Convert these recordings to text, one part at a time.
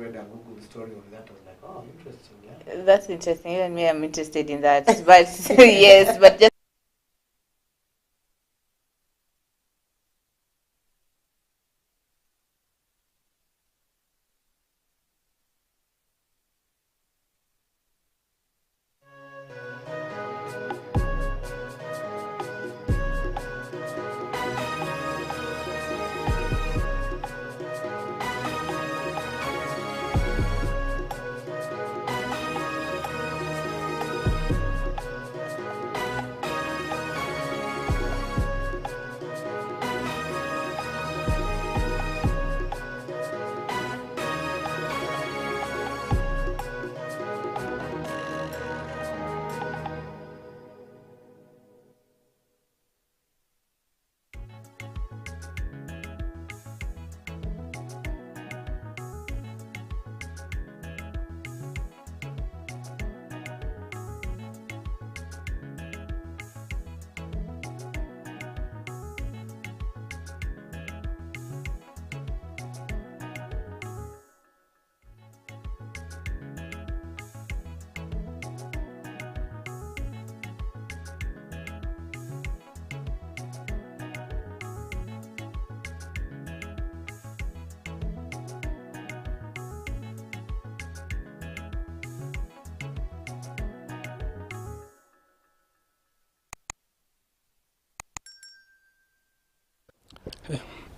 read a Google story on that. I was like, oh, interesting, yeah. That's interesting. Even me, I'm interested in that. But yes, but just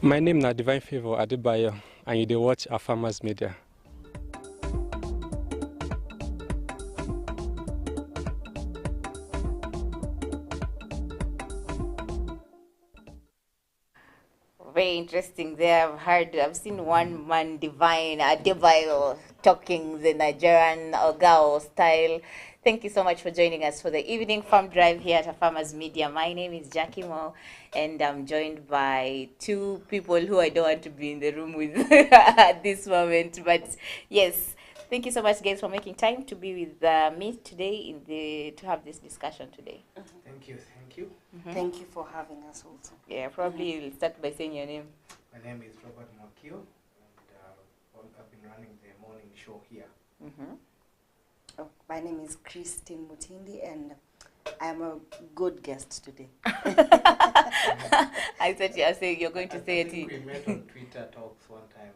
My name is Divine Favor Adebayo, and you dey watch our Farmers Media. very interesting there. I've seen one man divine Adebayo talking the Nigerian Ogao style. Thank you so much for joining us for the evening farm drive here at Farmers Media. My name is Jackie Mo, and I'm joined by two people who I don't want to be in the room with at this moment. But yes, thank you so much, guys, for making time to be with me today to have this discussion today. Thank you, thank you. Thank you for having us also. Yeah, probably you'll start by saying your name. My name is Robert Mokio, and I've been running the morning show here. Oh, my name is Christine Mutindi, and I'm a good guest today. I thought you were saying you're going to say I think it. we met on Twitter talks one time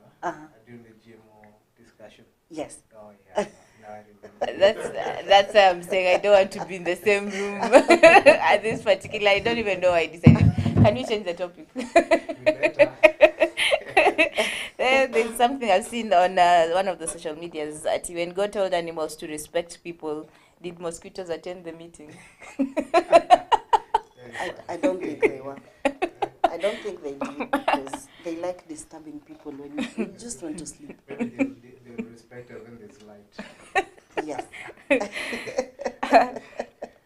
during the GMO discussion. Yes. Oh yeah, now I remember. That's why I'm saying I don't want to be in the same room at this particular. I don't even know why I decided. Can we change the topic? We better. There's something I've seen on one of the social medias that when God told animals to respect people, did mosquitoes attend the meeting? I don't think they were. I don't think they do, because they like disturbing people when you just want to sleep. Maybe they'll respect us when there's light. Yes.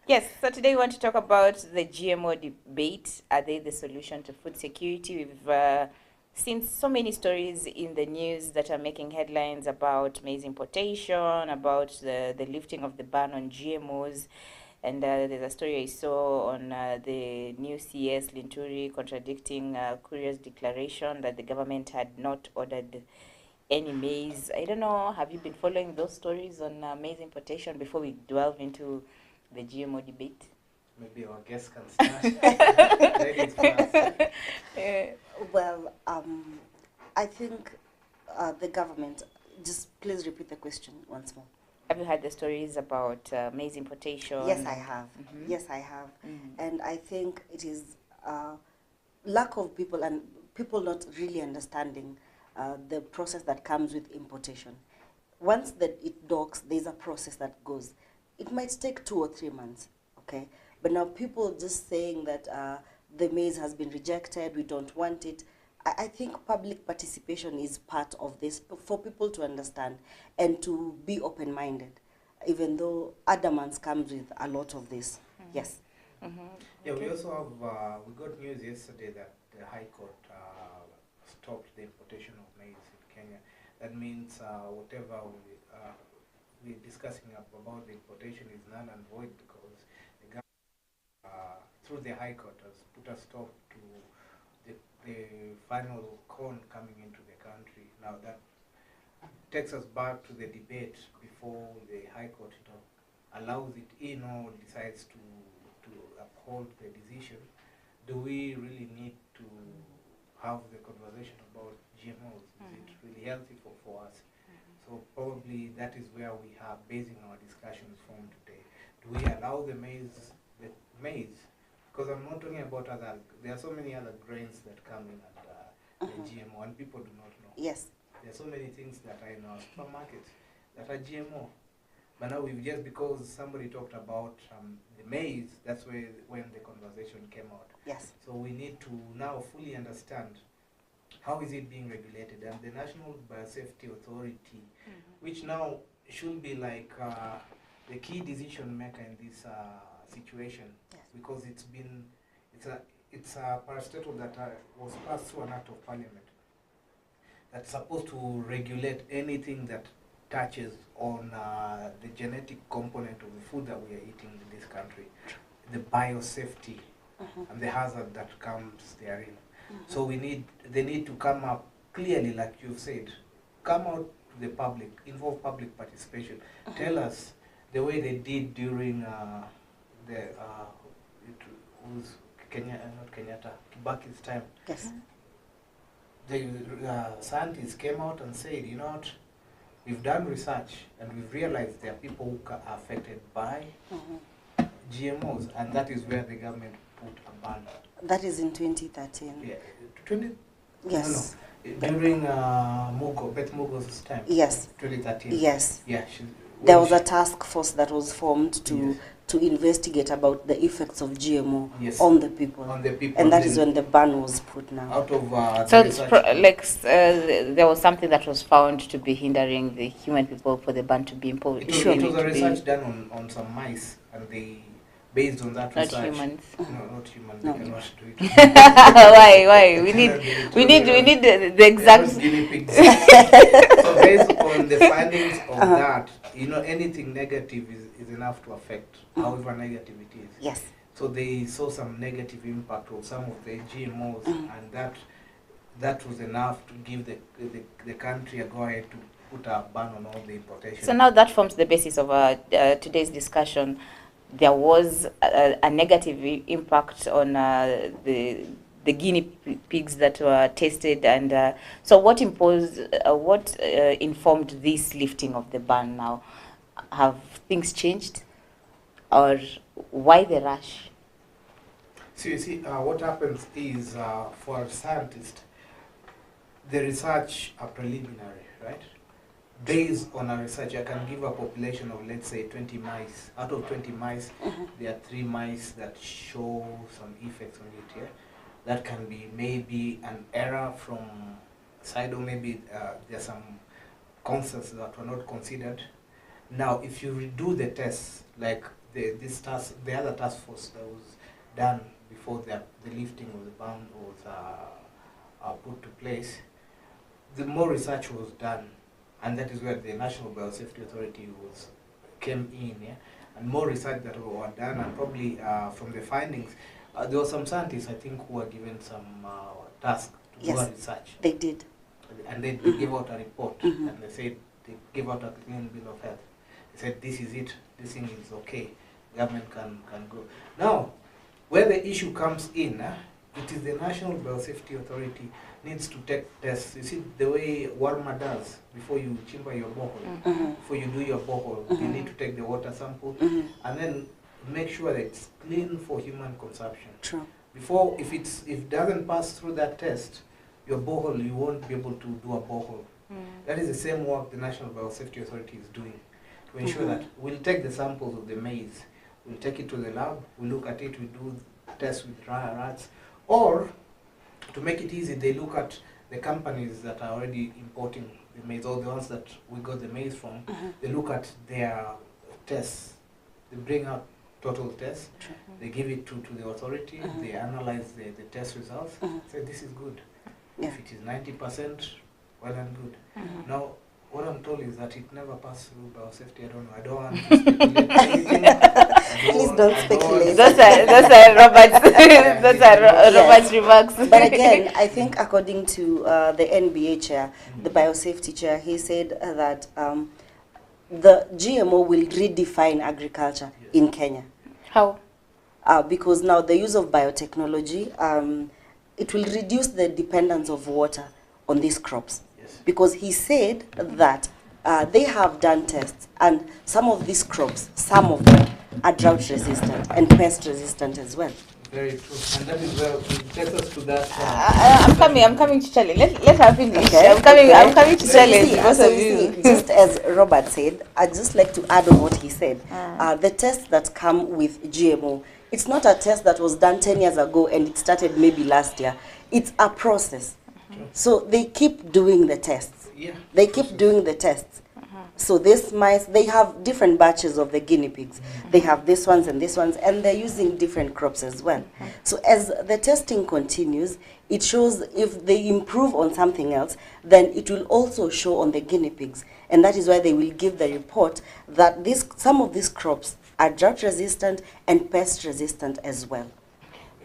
Yes, so today we want to talk about the GMO debate. Are they the solution to food security? We've seen so many stories in the news that are making headlines about maize importation, about the lifting of the ban on GMOs. And there's a story I saw on the new CS Linturi contradicting Courier's declaration that the government had not ordered any maize. I don't know, have you been following those stories on maize importation before we delve into the GMO debate? Maybe our guests can start. Ladies first. Well, I think the government, just please repeat the question once more. Have you heard the stories about maize importation? Yes, I have. Yes, I have. And I think it is lack of people and people not really understanding the process that comes with importation. Once that it docks, there's a process that goes. It might take 2 or 3 months, okay? But now people just saying that the maize has been rejected, we don't want it. I think public participation is part of this for people to understand and to be open-minded, even though adamance comes with a lot of this. Yes. Yeah, we also have, we got news yesterday that the High Court stopped the importation of maize in Kenya. That means whatever we're discussing about the importation is null and void, because the government, through the High Court, has put a stop to the final corn coming into the country. Now that takes us back to the debate before the High Court, allows it in or decides to uphold the decision. Do we really need to have the conversation about GMOs? Is it really healthy for us? So probably that is where we are basing our discussions from today. Do we allow the maize? Because I'm not talking about other, there are so many other grains that come in and the GMO, and people do not know. Yes. There are so many things that are in our supermarket that are GMO. But now we've just, because somebody talked about the maize, that's when the conversation came out. Yes. So we need to now fully understand how is it being regulated, and the National Biosafety Authority, which now should be like the key decision maker in this situation, because it's a parastatal that was passed through an act of parliament that's supposed to regulate anything that touches on the genetic component of the food that we are eating in this country, the biosafety and the hazard that comes therein. So they need to come up clearly, like you've said, come out to the public, involve public participation. Tell us the way they did during Kibaki's time. Yes. The scientists came out and said, you know what, we've done research and we've realized there are people who are affected by GMOs, and that is where the government put a ban. That is in 2013. Yeah, Yes. No. During Beth Mugo's time. Yes. 2013. Yes. Yeah. There was a task force that was formed to investigate about the effects of GMO on the people. On the people. And that is when the ban was put now. Out of so it's there was something that was found to be hindering the human people for the ban to be imposed. It was a research done on some mice, and they, based on that research. Not humans. No, not humans. No. They cannot do it. Why? We need the exact. Guinea pigs. So based on the findings of that, anything negative is enough to affect, however negative it is. Yes. So they saw some negative impact of some of the GMOs, and that was enough to give the country a go ahead to put a ban on all the importation. So now that forms the basis of today's discussion. There was a negative impact on the guinea pigs that were tested, and so what informed this lifting of the ban now? Have things changed, or why the rush? So you see, what happens is, for scientists, the research are preliminary, right? Based on a research, I can give a population of, let's say, 20 mice. Out of 20 mice, there are 3 mice that show some effects on it here. That can be maybe an error from side, or maybe there's some concepts that were not considered. Now, if you redo the tests, like the other task force that was done before the lifting of the ban was put to place, the more research was done. And that is where the National Biosafety Authority came in, and more research that were done, and probably from the findings, there were some scientists, I think, who were given some task to do a research. They did. And they gave out a report, and they said, they gave out a clean bill of health. They said, this is it, this thing is okay, government can go. Now, where the issue comes in, it is the National Biosafety Authority needs to take tests. You see, the way Walmart does, before you chimba your borehole, before you do your borehole, you need to take the water sample, and then make sure that it's clean for human consumption. True. Before, if it doesn't pass through that test, your borehole, you won't be able to do a borehole. That is the same work the National Biosafety Authority is doing, to ensure that we'll take the samples of the maize, we'll take it to the lab, we'll look at it, we do tests with rats, or to make it easy, they look at the companies that are already importing the maize, or the ones that we got the maize from. They look at their tests. They bring out total tests. They give it to the authority. They analyze the test results. Say, this is good. If it is 90%, well and good. Now, What I'm told is that it never passed through biosafety. I don't know. I don't want to speculate anything. Please don't speculate. Those are Robert's those are Robert's remarks. But again, I think according to the NBA chair, the biosafety chair, he said that the GMO will redefine agriculture in Kenya. How? Because now the use of biotechnology, it will reduce the dependence of water on these crops. Yes. Because he said that they have done tests, and some of these crops, some of them are drought resistant and pest resistant as well. Very true. And that is where it takes us to that. I'm coming to challenge. Let her finish. Okay, I'm coming to challenge both so of you. just as Robert said, I'd just like to add on what he said. The tests that come with GMO, it's not a test that was done 10 years ago and it started maybe last year. It's a process. So they keep doing the tests. Yeah. They keep doing the tests. So these mice, they have different batches of the guinea pigs. They have these ones, and they're using different crops as well. So as the testing continues, it shows if they improve on something else, then it will also show on the guinea pigs. And that is why they will give the report that some of these crops are drought resistant and pest resistant as well.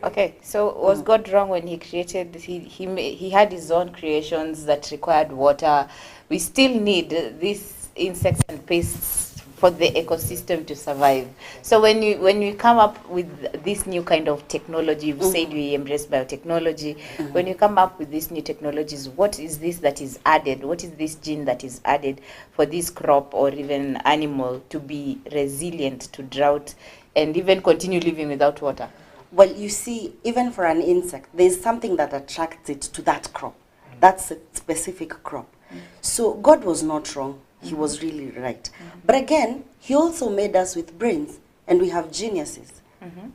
Okay, so was God wrong when he created, he had his own creations that required water? We still need these insects and pests for the ecosystem to survive. So when you come up with this new kind of technology, you've said we embrace biotechnology. When you come up with these new technologies, what is this that is added? What is this gene that is added for this crop or even animal to be resilient to drought and even continue living without water? Well, you see, even for an insect, there's something that attracts it to that crop. That's a specific crop. So God was not wrong. He was really right. But again, he also made us with brains, and we have geniuses.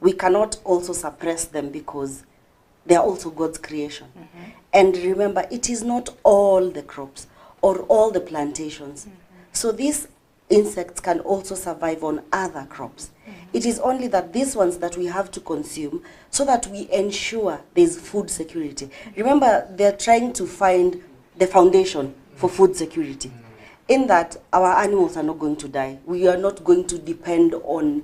We cannot also suppress them because they are also God's creation. And remember, it is not all the crops or all the plantations. So these insects can also survive on other crops. It is only that these ones that we have to consume so that we ensure there's food security. Remember, they're trying to find the foundation for food security. In that, our animals are not going to die. We are not going to depend on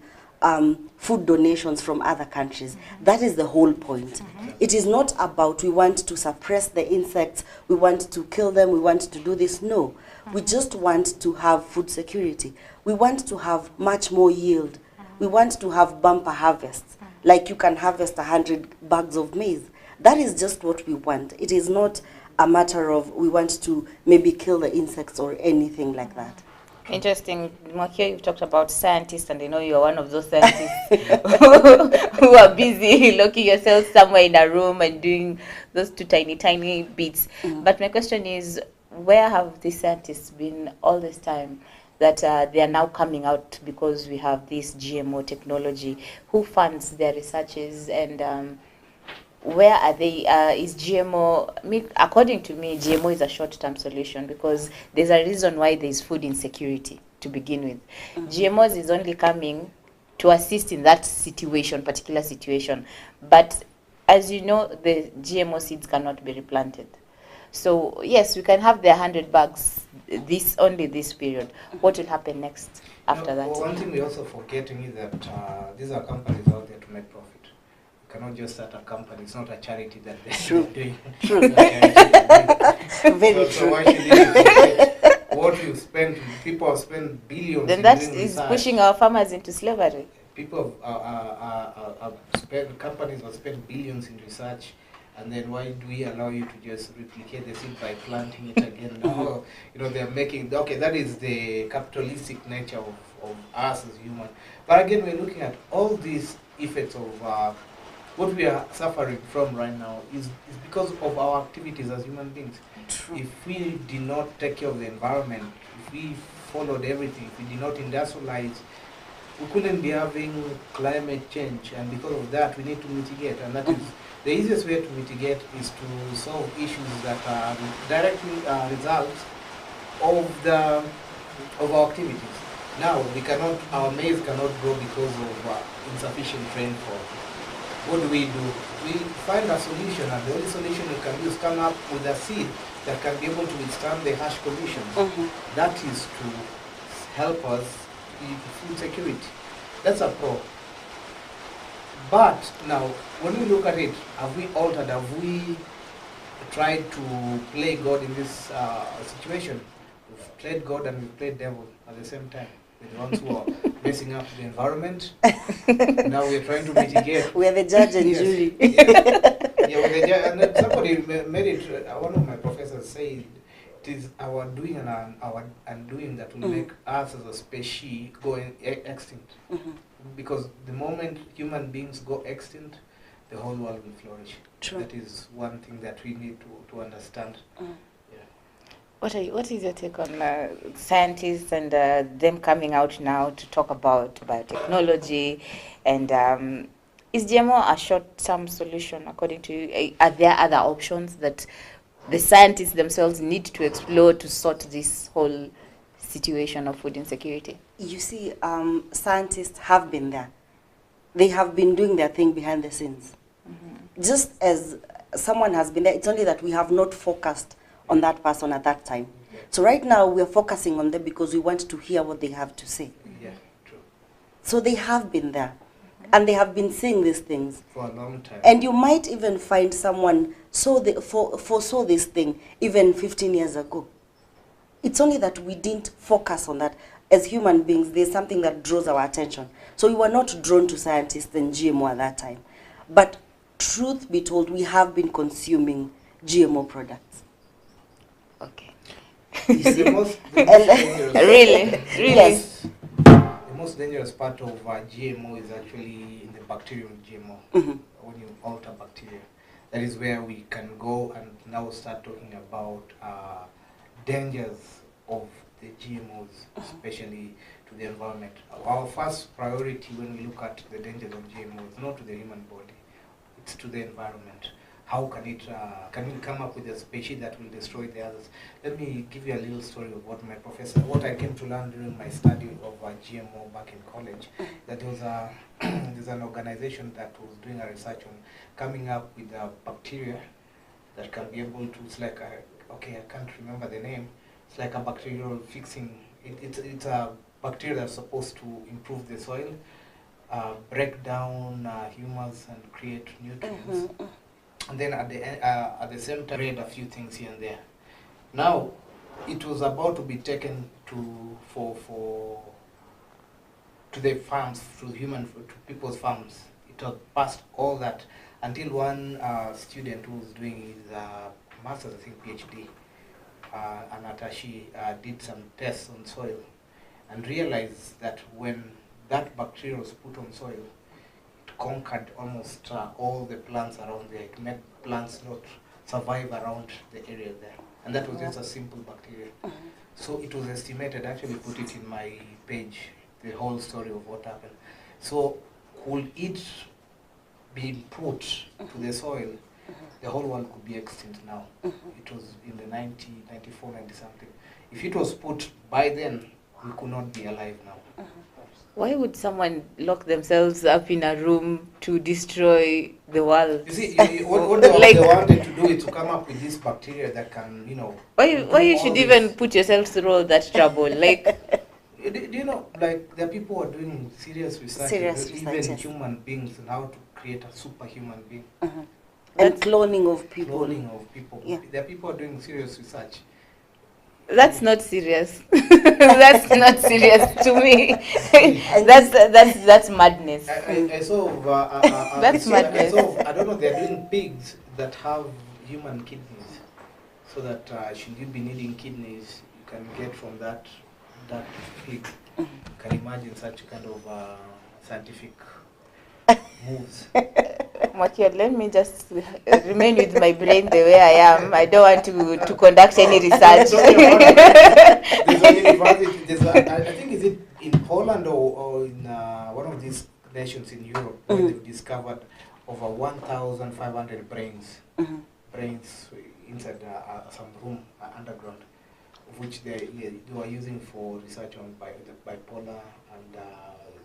food donations from other countries. That is the whole point. It is not about we want to suppress the insects, we want to kill them, we want to do this. No. We just want to have food security. We want to have much more yield. We want to have bumper harvests. Like you can harvest 100 bags of maize. That is just what we want. It is not a matter of we want to maybe kill the insects or anything like that. Interesting. Mwakio, you've talked about scientists, and I know you're one of those scientists who are busy locking yourself somewhere in a room and doing those two tiny bits. But my question is, where have these scientists been all this time that they are now coming out because we have this GMO technology? Who funds their researches, and where are they? Is GMO, according to me, GMO is a short-term solution because there's a reason why there's food insecurity to begin with. GMOs is only coming to assist in that situation, particular situation. But as you know, the GMO seeds cannot be replanted. So yes, we can have the 100 bags this period. What will happen next after that? One thing we're also forgetting is that these are companies out there to make profit. Cannot just start a company. It's not a charity that they're doing. True. Very true. So why should you what you spend? People spend billions. Then that is pushing our farmers into slavery. People companies will spend billions in research, and then why do we allow you to just replicate the seed by planting it again? No, they're making, okay, that is the capitalistic nature of us as humans. But again, we're looking at all these effects of what we are suffering from right now is because of our activities as human beings. True. If we did not take care of the environment, if we followed everything, if we did not industrialize, we couldn't be having climate change, and because of that we need to mitigate, and that is the easiest way to mitigate is to solve issues that are directly results of our activities. Now our maize cannot grow because of insufficient rainfall. what do? We find a solution, and the only solution we can do is come up with a seed that can be able to withstand the harsh conditions. That is to help us with food security. That's a pro. But now, when we look at it, have we altered? Have we tried to play God in this situation? We've played God and we've played devil at the same time. We're the ones who are messing up the environment. Now we're trying to mitigate. We're the judge and jury. Yeah, we're the judge. And then somebody made it, one of my professors said, it is our doing and our undoing that will make us as a species go extinct. Because the moment human beings go extinct, the whole world will flourish. True. That is one thing that we need to understand. What is your take on scientists and them coming out now to talk about biotechnology? And is GMO a short-term solution according to you? Are there other options that the scientists themselves need to explore to sort this whole situation of food insecurity? You see, scientists have been there. They have been doing their thing behind the scenes. Just as someone has been there, it's only that we have not focused on that person at that time. So right now we are focusing on them because we want to hear what they have to say. Yeah, true. So they have been there. And they have been saying these things. For a long time. And you might even find someone foresaw this thing even 15 years ago. It's only that we didn't focus on that. As human beings, there's something that draws our attention. So we were not drawn to scientists and GMO at that time. But truth be told, we have been consuming GMO products. Okay. You see, the most dangerous, Really? Yes. the most dangerous part of GMO is actually in the bacterial GMO. When you alter bacteria, that is where we can go and now start talking about dangers of the GMOs, especially to the environment. Our first priority when we look at the dangers of GMOs is not to the human body, it's to the environment. How can it, can we come up with a species that will destroy the others? Let me give you a little story of what I came to learn during my study of GMO back in college. That there was there's an organization that was doing a research on coming up with a bacteria that can be able to, it's like, okay, I can't remember the name. It's like a bacterial fixing. It's a bacteria that's supposed to improve the soil, break down humus and create nutrients. And then at the same time, read a few things here and there. Now, it was about to be taken to the farms, to people's farms. It was past all that until one student who was doing his master's, I think PhD, an attaché, did some tests on soil and realized that when that bacteria was put on soil, it conquered almost all the plants around there. It made plants not survive around the area there. And that was just a simple bacteria. So it was estimated, I actually put it in my page, the whole story of what happened. So could it be put to the soil, the whole world could be extinct now. It was in the 94, 90 something. If it was put by then, we could not be alive now. Why would someone lock themselves up in a room to destroy the world? You see, what they wanted to do is to come up with this bacteria that can, Why you should even put yourself through all that trouble? Like, do you know, like, there are people who are doing serious research, even human beings, on how to create a superhuman being. And cloning of people. Cloning of people. Yeah. There are people who are doing serious research. that's not serious. That's not serious to me. That's madness. I saw, That's madness. I don't know, they're doing pigs that have human kidneys. So that should you be needing kidneys, you can get from that pig. You can imagine such kind of scientific moves. Makia, let me just remain with my brain the way I am. I don't want to conduct any research. There's a university, I think, is it in Poland or in one of these nations in Europe where they've discovered over 1,500 brains inside some room underground. which they were using for research on bipolar and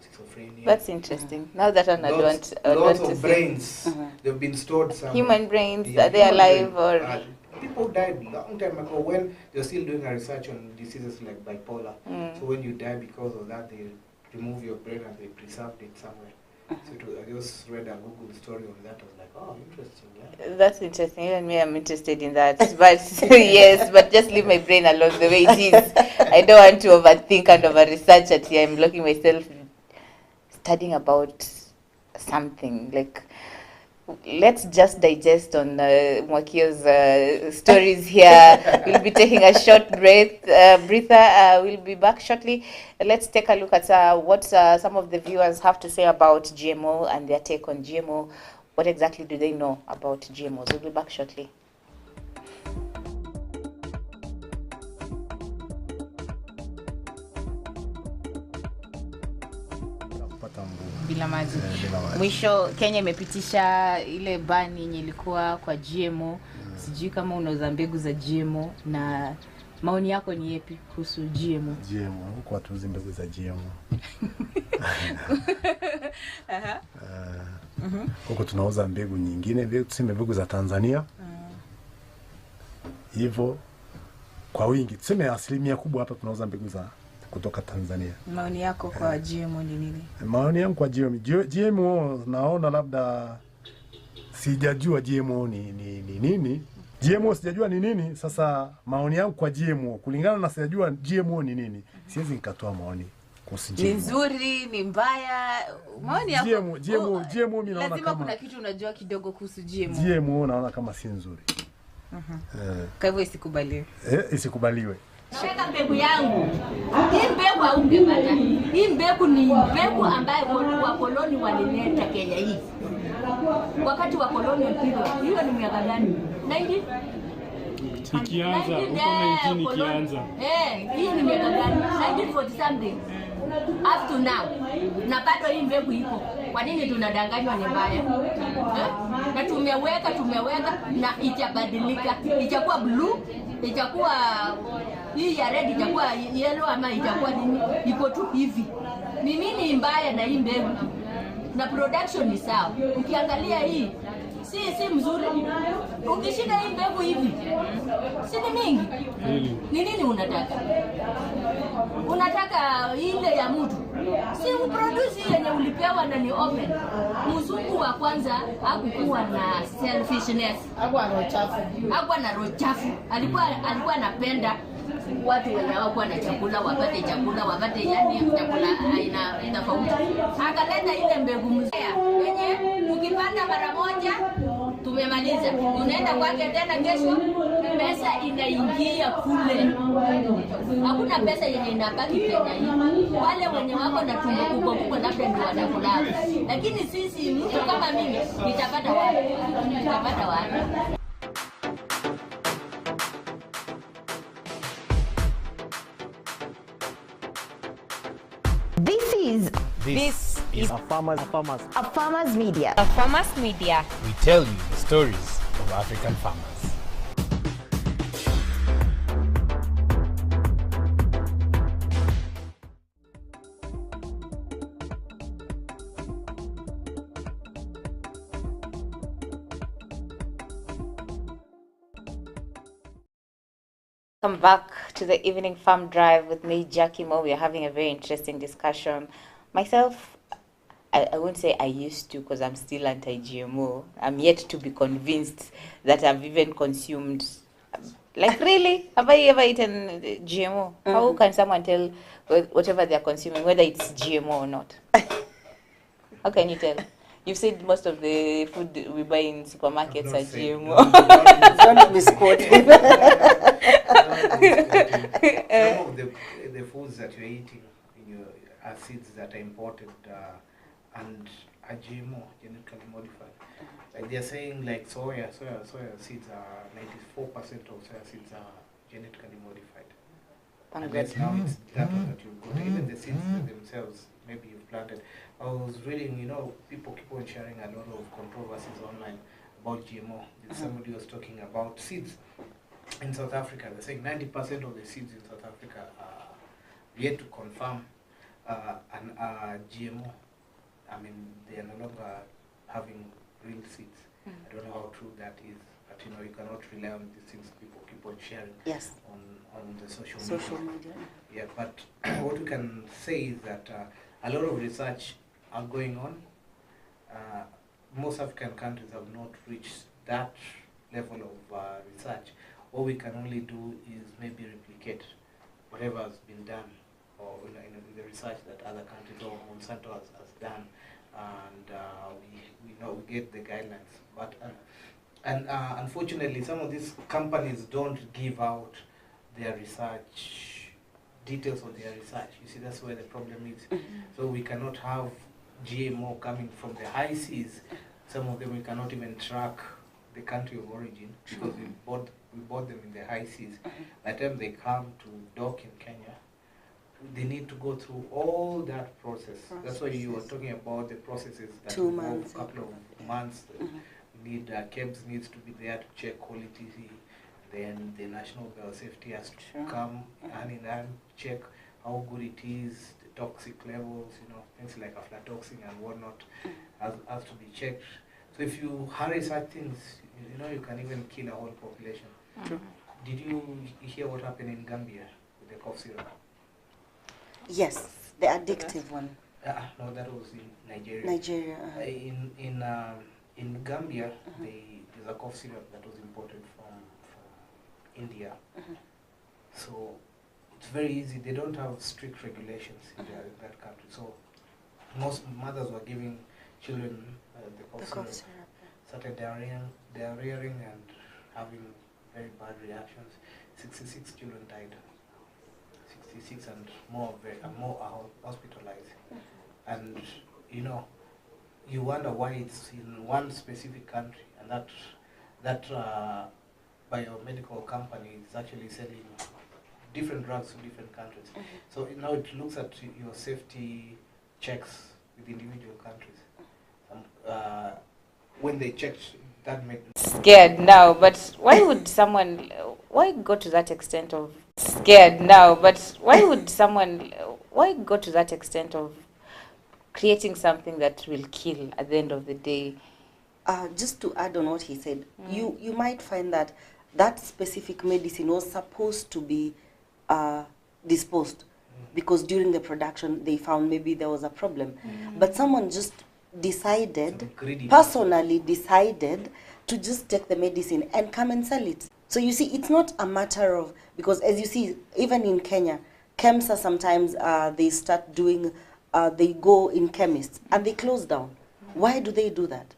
schizophrenia. That's interesting. Now that I don't Lots to of see. brains, they've been stored somewhere. Human brains, Yeah, are they human alive brain. or? People died long time ago when they're still doing a research on diseases like bipolar. So when you die because of that, they remove your brain and they preserved it somewhere. So I just read a Google story on that. I was like, oh, interesting, yeah. That's interesting. Even me, I'm interested in that. But yes, but just leave my brain alone the way it is. I don't want to overthink and over research it. I'm looking myself studying about something like. Let's just digest on Mwakio's stories here. We'll be taking a short breather. We'll be back shortly. Let's take a look at what some of the viewers have to say about GMO and their take on GMO. What exactly do they know about GMOs? We'll be back shortly. Bila maji. Mwisho Kenya imepitisha ile ban yenye ilikuwa kwa GMO. Sijui kama unauza mbegu za GMO na maoni yako ni yapi kuhusu GMO? GMO huko hatuuzi mbegu za GMO. Huko tunauza mbegu nyingine, tuseme mbegu za Tanzania. Hivyo kwa wingi, tuseme 1% kubwa hapa tunauza mbegu za kutoka Tanzania. Maoni yako kwa GMO ni nini? Maoni yangu kwa GMO naona labda sijajua GMO ni nini. GMO sijajua ni nini. Sasa maoni yangu kwa GMO kulingana na sijajua GMO ni nini, siwezi nikatoa maoni kuhusu GMO. Ni nzuri, ni mbaya. Maoni yako GMO mimi naona lazima kama kuna kitu unajua kidogo kuhusu GMO. GMO naona kama si nzuri. Kwa hivyo isikubaliwe. Isikubaliwe. Naweka mbegu yangu. Hii mbegu haungepata. Hii mbegu ni mbegu ambayo wakoloni walileta Kenya hii. Wakati wa colonial period. Hiyo ni miaka gani? 90? Ikianza, huko 19 ikianza. Hii ni miaka gani? 1940 something. Up to now. Na bado hii mbegu iko. Kwa nini tunadanganywa ni mbaya? Na tumeweka na itabadilika. Itakuwa blue, itakuwa hii ya red, itakuwa yellow ama itakuwa nini? Iko tu hivi. Ni nini mbaya na hii mbegu? Na production ni sawa. Ukiangalia hii si mzuri. Ukishika hii mbegu hivi, si ni mingi. Ni nini unataka? Unataka ile ya mtu. Si uproduce yenye ulipewa na ni open. Mzungu wa kwanza hakuwa na selfishness. Hakuwa na roho chafu. Alikuwa anapenda watu wenye hawakuwa na chakula wapate yani chakula aina tofauti. Akaleta ile mbegu mzee yenye ukipanda mara moja tumemaliza. Unaenda kwake tena kesho, pesa inaingia kule. Hakuna pesa yenye inabaki Kenya hii. Wale wenye wako na tumbo kubwa labda ndio wanakula. Lakini sisi mtu kama mimi nitapata wapi? This is a farmer's media. A farmer's media. We tell you the stories of African farmers. Welcome back to the evening farm drive with me, Jackie Mo. We are having a very interesting discussion. Myself, I won't say I used to because I'm still anti-GMO. I'm yet to be convinced that I've even consumed. Like, really? Have I ever eaten GMO? How can someone tell whatever they're consuming, whether it's GMO or not? How can you tell? You've said most of the food we buy in supermarkets are GMO. Don't misquote him. Some of the foods that you're eating are seeds that are imported and are GMO, genetically modified. Like they're saying, like soya seeds are 94% of soya seeds are genetically modified. And that's now it's that one that you've got. Even the seeds themselves, maybe you've planted. I was reading, people keep on sharing a lot of controversies online about GMO. Somebody was talking about seeds. in South Africa, they're saying 90% of the seeds in South Africa are yet to confirm an GMO. I mean, they are no longer having real seeds. I don't know how true that is, but you know, you cannot rely on these things people keep on sharing on the social media. Yeah, but what we can say is that a lot of research are going on. Most African countries have not reached that level of research. What we can only do is maybe replicate whatever has been done, or in the research that other countries or Monsanto has done, and we know we get the guidelines. But unfortunately, some of these companies don't give out their research details of their research. You see, that's where the problem is. So we cannot have GMO coming from the high seas. Some of them we cannot even track the country of origin because we bought them in the high seas. By the time they come to dock in Kenya, they need to go through all that process. That's why you were talking about the processes that involve a couple of months. Need KEBS needs to be there to check quality. Then the National Biosafety has to come hand in hand, check how good it is, the toxic levels, you know, things like aflatoxin and whatnot has to be checked. So if you hurry such things, you know, you can even kill a whole population. Did you hear what happened in Gambia with the cough syrup? Yes, the addictive one. No, that was in Nigeria. Nigeria. In Gambia, there's a cough syrup that was imported from India. So it's very easy. They don't have strict regulations in that country. So most mothers were giving children the cough syrup. Started diarrheaing and having very bad reactions. 66 children died. 66 and more are hospitalized. And you know, you wonder why it's in one specific country, and that biomedical company is actually selling different drugs to different countries. So now it looks at your safety checks with individual countries. When they checked that made scared now, but why would someone, why go to that extent of scared now, but why would someone, why go to that extent of creating something that will kill at the end of the day? Just to add on what he said, you might find that that specific medicine was supposed to be disposed because during the production they found maybe there was a problem. But someone just decided, personally decided to just take the medicine and come and sell it. So you see, it's not a matter of, because as you see, even in Kenya, KEMSA sometimes they start doing, they go in chemists and they close down. Why do they do that?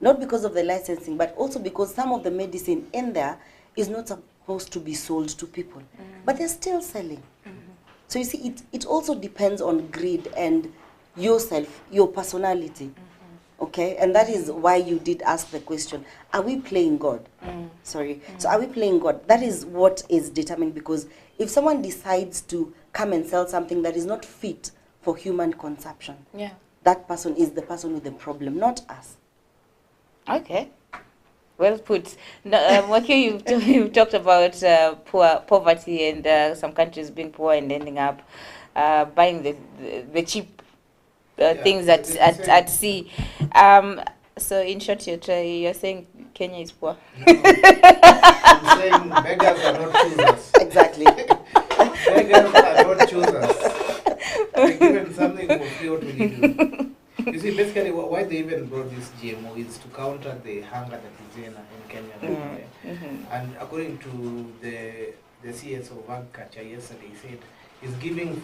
Not because of the licensing, but also because some of the medicine in there is not supposed to be sold to people. But they're still selling. So you see, it also depends on greed and yourself, your personality. Okay? And that is why you did ask the question, are we playing God? Sorry. So are we playing God? That is what is determined, because if someone decides to come and sell something that is not fit for human consumption, that person is the person with the problem, not us. Okay. Well put. Wakio, you've talked about poverty and some countries being poor and ending up buying the cheap things at sea. So in short, you're saying Kenya is poor? No. I'm saying beggars are not choosers. Exactly. Beggars are not choosers. They're given something for free, what will you do? You see, basically, why they even brought this GMO is to counter the hunger that is in Kenya. And according to the CS of Agriculture yesterday, he said he's giving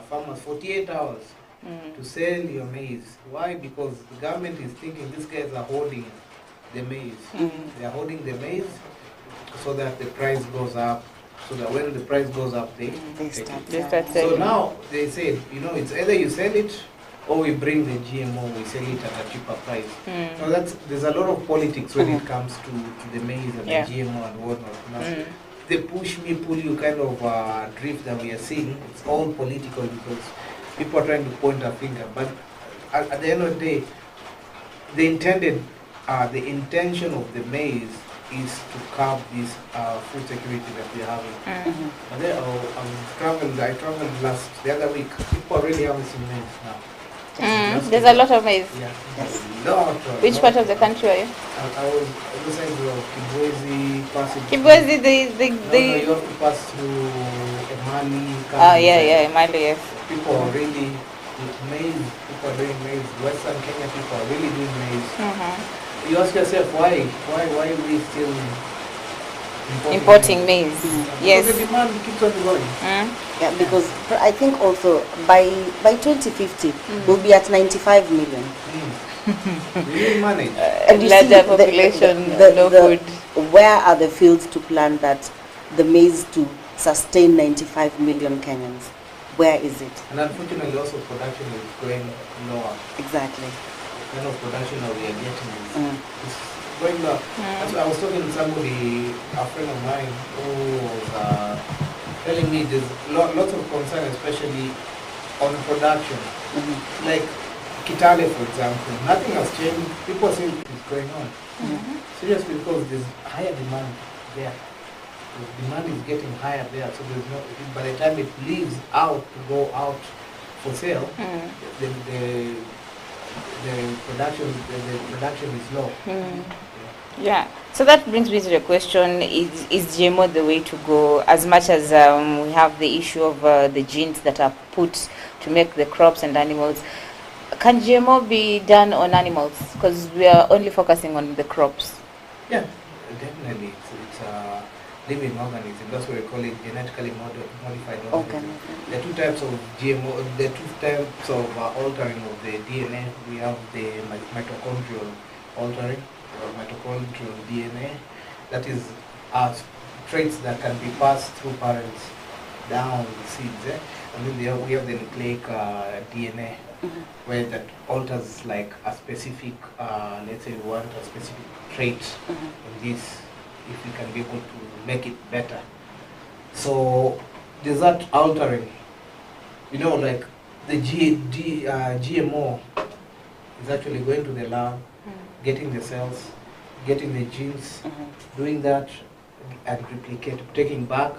farmers 48 hours to sell your maize. Why? Because the government is thinking these guys are holding the maize. They are holding the maize so that the price goes up. So that when the price goes up, they start selling. So now they said, you know, it's either you sell it or we bring the GMO, we sell it at a cheaper price. So there's a lot of politics when it comes to the maize and the GMO and whatnot. Now, the push me, pull you kind of drift that we are seeing, it's all political because people are trying to point a finger. But at the end of the day, the intention of the maize is to curb this food security that we're having. But then I traveled the other week. People really have seen maize now. There's a lot of maize. Yeah. Yes. Which part of the country are you? I was on the side of Kibwezi, passing. Kibwezi, No, you have to pass through Emali. Yeah, Emali, yes. People are really maize. People are doing maize. Western Kenya people are really doing maize. You ask yourself why are we still importing maize? Yes. Because the demand keeps on growing. Yeah, because I think also by 2050 we'll be at 95 million. We need money. And you Larger see population, no food. Where are the fields to plant that the maize to sustain 95 million Kenyans? Where is it? And unfortunately also production is going lower. Exactly. The kind of production that we are getting is going lower. That's why I was talking to somebody, a friend of mine, who was telling me there's lots of concern, especially on production. Like Kitale, for example, nothing has changed. People say it's going on. Seriously, because there's higher demand there. The demand is getting higher there, so there's no. By the time it leaves out to go out for sale, the production is low. Yeah. So that brings me to the question: Is GMO the way to go? As much as we have the issue of the genes that are put to make the crops and animals, can GMO be done on animals? Because we are only focusing on the crops. Yeah, definitely. It's a living organism. That's what we call it, genetically modified organism. There are two types of GMO. There are two types of altering of the DNA. We have the mitochondrial altering, or mitochondrial DNA. That is traits that can be passed through parents down the seeds. And then we have the nucleic DNA, where that alters like a specific, let's say we want a specific trait in this, if we can be able to make it better. So there's that altering, like the GMO is actually going to the lab, getting the cells, getting the genes, doing that and replicate, taking back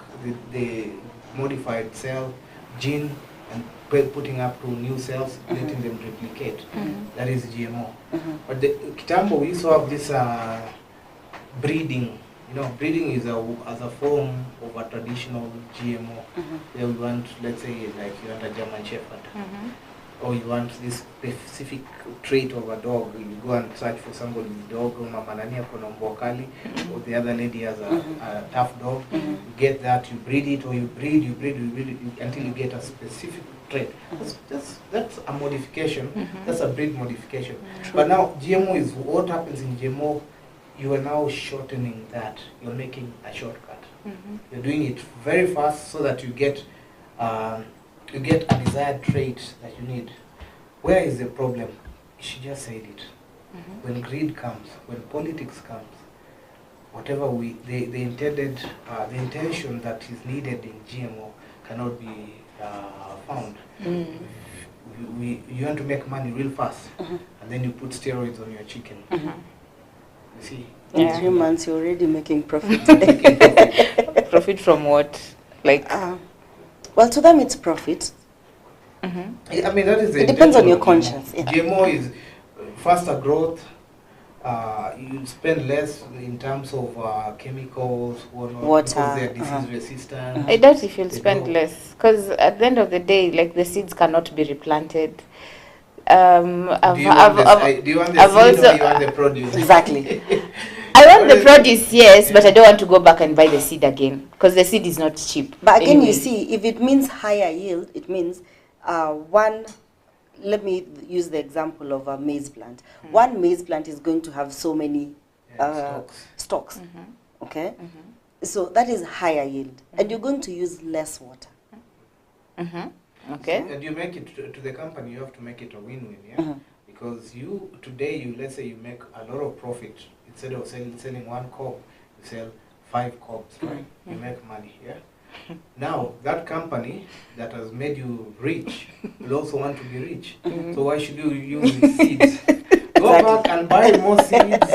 the modified cell, gene, and putting up to new cells, letting them replicate. That is GMO. But the Kitambo, we used to have this breeding. Breeding is as a form of a traditional GMO. Where we want, let's say, like you want a German Shepherd, or you want this specific trait of a dog. You go and search for somebody's dog, or the other lady has a tough dog. You get that, you breed it, or you breed it until you get a specific trait. That's a modification. That's a breed modification. But now GMO is what happens in GMO. You are now shortening that. You're making a shortcut. You're doing it very fast so that you get a desired trait that you need. Where is the problem? She just said it. When greed comes, when politics comes, whatever the intention that is needed in GMO cannot be found. You want to make money real fast, and then you put steroids on your chicken. You see? In 3 months, you're already making profit. Profit from what? Like? Well, to them it's profit. I mean, that is it depends on your conscience. GMO is faster growth. You spend less in terms of chemicals, water, because they're disease resistant. I doubt if you'll spend less, because at the end of the day, like, the seeds cannot be replanted. Do you want the seed or do you want the produce? Exactly. I want the produce, yes, but I don't want to go back and buy the seed again, because the seed is not cheap. But again, you see, if it means higher yield, it means let me use the example of a maize plant. One maize plant is going to have so many stalks. Okay? So that is higher yield. And you're going to use less water. Okay. And you make it to the company, you have to make it a win-win, yeah? Because let's say you make a lot of profit. Instead of selling one cob, you sell 5 cobs, right? You make money, yeah? Now, that company that has made you rich will also want to be rich. So why should you use these seeds? Go back and buy more seeds,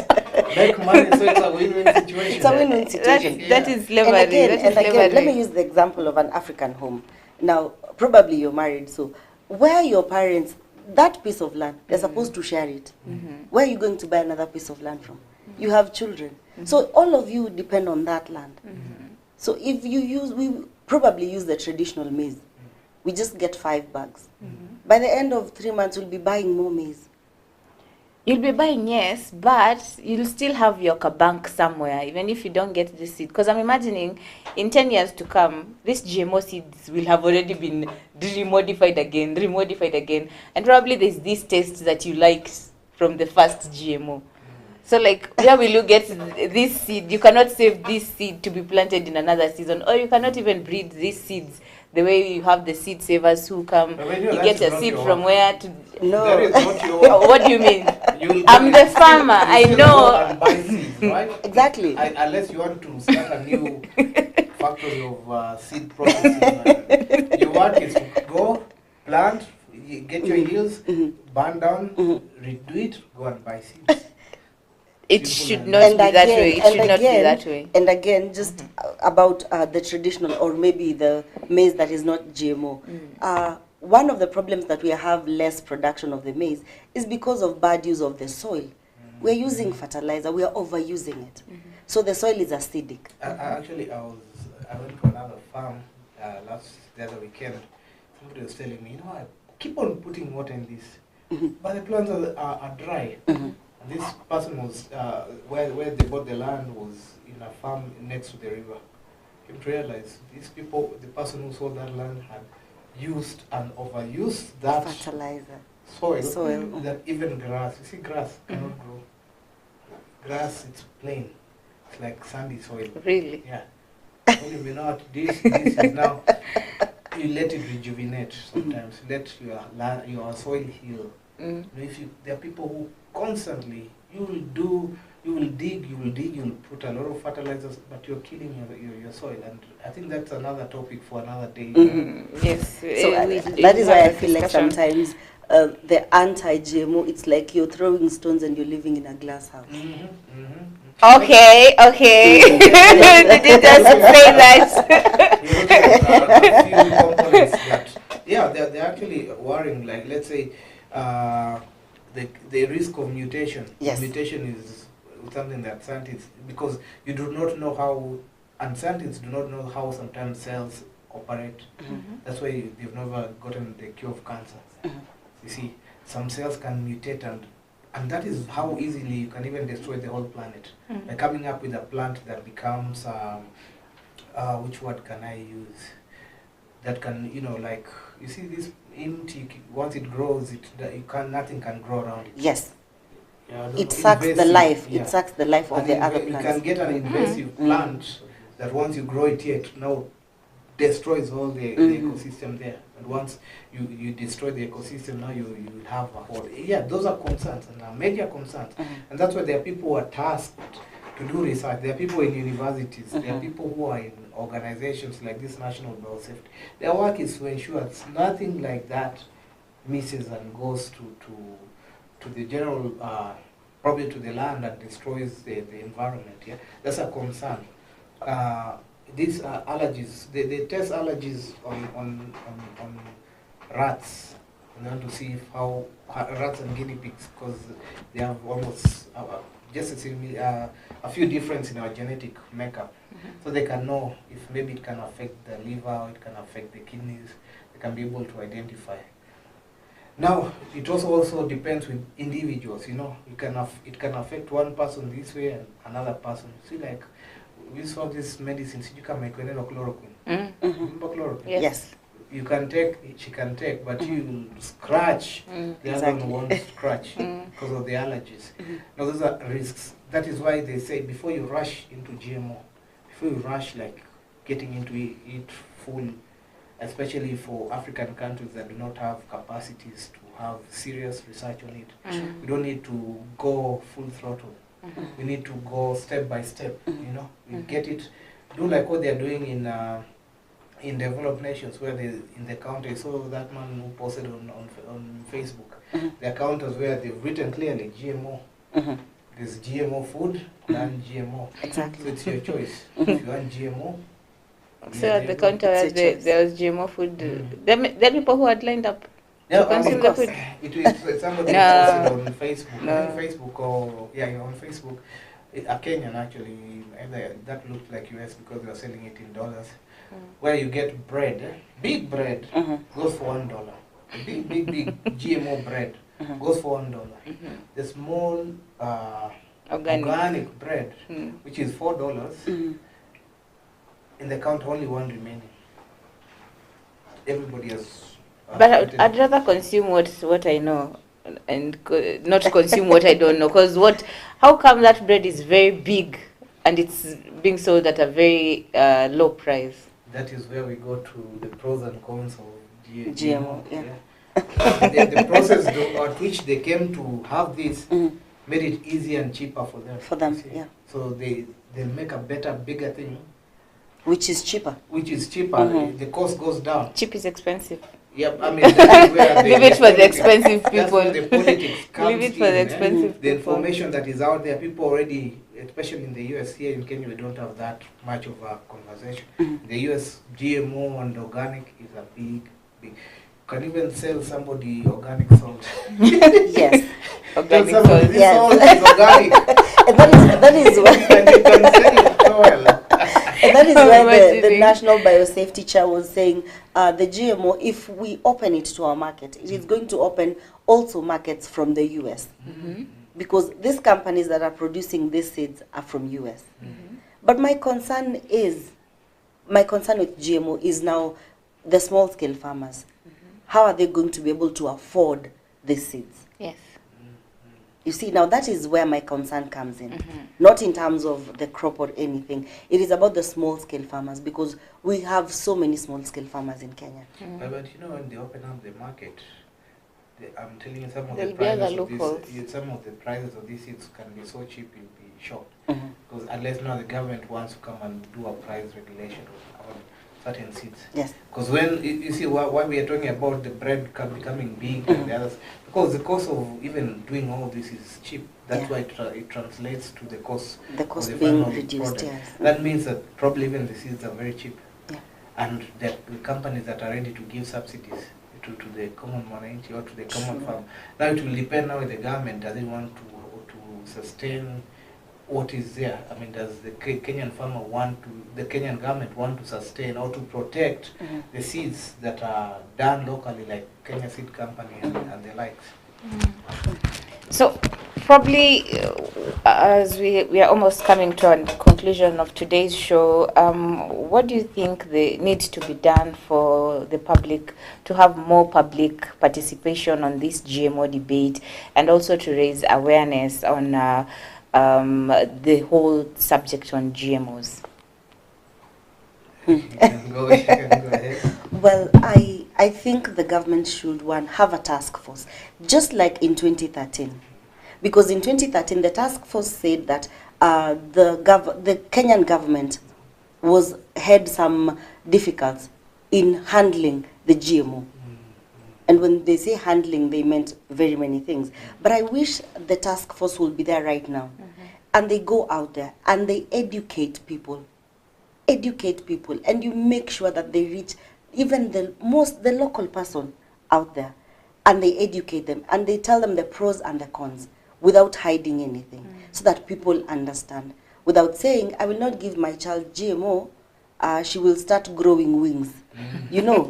make money, so it's a win-win situation. It's a win-win situation. That is And slavery. again, That is and again, slavery. let me use the example of an African home. Now, probably you're married, so where your parents, that piece of land, they're supposed to share it. Where are you going to buy another piece of land from? You have children. So all of you depend on that land. So if you use, we probably use the traditional maize. We just get 5 bags. By the end of 3 months, we'll be buying more maize. You'll be buying, yes, but you'll still have your bank somewhere, even if you don't get the seed. Because I'm imagining in 10 years to come, these GMO seeds will have already been remodified again. And probably there's this taste that you liked from the first GMO. So like, where will you get this seed? You cannot save this seed to be planted in another season. Or you cannot even breed these seeds the way you have the seed savers who come, you get a seed from where to... No. That is not your What do you mean? You'll I'm go- the farmer, I you'll know. go and buy seeds, right? Exactly. Unless you want to start a new factory of seed processing. Your work is to go, plant, you get your yields, burn down, redo it, go and buy seeds. It Simple should and not be that way. It should not be that way. And again, just about the traditional, or maybe the maize that is not GMO. One of the problems that we have less production of the maize is because of bad use of the soil. We're using fertilizer, we are overusing it. So the soil is acidic. Actually, I went to another farm the other weekend. Somebody was telling me, I keep on putting water in this, but the plants are dry. And this person was, where they bought the land was in a farm next to the river. Came to realize these people, the person who sold that land had used and overused that Fertilizer. soil. That even grass, you see grass cannot grow. Grass, it's plain. It's like sandy soil. Really? Yeah. Only we know this is now, you let it rejuvenate sometimes. Let your soil heal. You know, there are people who constantly, you will dig, you will put a lot of fertilizers, but you're killing your soil. And I think that's another topic for another day. Yes. So that is why I feel like sometimes the anti-GMO, it's like you're throwing stones and you're living in a glass house. Okay. Did you just say that? A few components that, they're actually worrying. Like, let's say, the risk of mutation. Yes. Mutation is something that scientists, because you do not know how, and scientists do not know how sometimes cells operate. That's why they've never gotten the cure of cancer. You see, some cells can mutate, and that is how easily you can even destroy the whole planet. By coming up with a plant that becomes, which word can I use? That can, like, you see this imti, once it grows, nothing can grow around it. Yes. Yeah, It sucks the life. It sucks the life of And the other you plants. can get an invasive plant that once you grow it now destroys all the ecosystem there. And once you destroy the ecosystem, now you will have a whole... Yeah, those are concerns, and are major concerns. And that's why there are people who are tasked to do research. There are people in universities. There are people who are in organizations like this National Biosafety. Their work is to ensure that nothing like that misses and goes to the general, probably to the land, and destroys the environment. Yeah, that's a concern. These allergies, they test allergies on rats, and then to see how rats and guinea pigs, because they have almost just a few differences in our genetic makeup, so they can know if maybe it can affect the liver, or it can affect the kidneys. They can be able to identify. Now, it also depends with individuals. It can affect one person this way and another person. See, like, we saw these medicines, you can make chloroquine. Remember chloroquine? Yes. You can take, she can take, but you will scratch. The other one won't scratch because of the allergies. Now, those are risks. That is why they say before you rush into GMO, before you rush like getting into it full, especially for African countries that do not have capacities to have serious research on it. We don't need to go full throttle. We need to go step by step. We get it, do like what they're doing in developed nations, where they in the country. So that man who posted on Facebook, the accounters where they've written clearly GMO. there's GMO food, non-GMO. Exactly. So it's your choice. If you want GMO, So at the counter there was GMO food. There are people who had lined up to consume the food. It was somebody No. posted on Facebook. No. I think Facebook or on Facebook. A Kenyan actually, that looked like US because they were selling it in dollars. Where you get bread, big bread, goes for $1. Big GMO bread goes for $1. The small organic bread, which is $4, in the count only one remaining. Everybody has. But I'd rather consume what I know and not consume what I don't know. Because how come that bread is very big and it's being sold at a very low price? That is where we go to the pros and cons of GMO. Yeah. The process at which they came to have this made it easier and cheaper for them. For them, yeah. So they make a better, bigger thing. Which is cheaper. The cost goes down. Cheap is expensive. Yep, I mean, that is where leave it for the expensive people. That's where the politics comes Leave it for the expensive The people. information that is out there, people already, especially in the US, here in Kenya, we don't have that much of a conversation. The US, GMO and organic is a big. You can even sell somebody organic salt. Yes. Organic salt. This salt is organic. And that is why. And you can sell it so well. And that is why the National Biosafety Chair was saying the GMO, if we open it to our market, it is going to open also markets from the US. Because these companies that are producing these seeds are from US. But my concern with GMO is now the small scale farmers. How are they going to be able to afford these seeds? Yes. You see, now that is where my concern comes in. Not in terms of the crop or anything. It is about the small-scale farmers because we have so many small-scale farmers in Kenya. But when they open up the market, I'm telling you, some of There'll the be other prices of loopholes. some of the prices of these seeds can be so cheap you'll be shocked. Because unless now the government wants to come and do a price regulation on certain seeds. Yes. Because when you see why we are talking about the bread becoming big and the others, because the cost of even doing all this is cheap. That's why it translates to the cost. The cost of the being final reduced. product. Yes. That means that probably even the seeds are very cheap. Yeah. And the companies that are ready to give subsidies to the common mwananchi or to the common farm. Now it will depend now if the government does it want to sustain what is there. I mean, does the Kenyan farmer the Kenyan government want to sustain or to protect the seeds that are done locally, like Kenya Seed Company and the likes? So probably as we are almost coming to a conclusion of today's show, what do you think needs to be done for the public to have more public participation on this GMO debate and also to raise awareness on the whole subject on GMOs? You can go ahead. Well, I think the government should, have a task force, just like in 2013. Because in 2013, the task force said that the Kenyan government had some difficulties in handling the GMO. And when they say handling, they meant very many things. But I wish the task force will be there right now. And they go out there and they educate people. And you make sure that they reach even the local person out there. And they educate them. And they tell them the pros and the cons without hiding anything. So that people understand. Without saying, I will not give my child GMO, she will start growing wings. You know,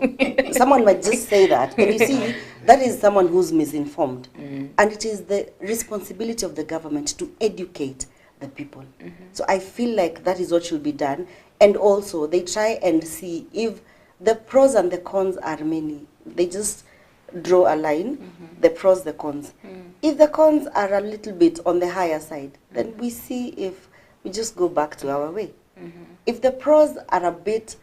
someone might just say that. But you see, that is someone who's misinformed. And it is the responsibility of the government to educate the people. So I feel like that is what should be done. And also, they try and see if the pros and the cons are many. They just draw a line, the pros, the cons. If the cons are a little bit on the higher side, then we see if we just go back to our way. If the pros are a bit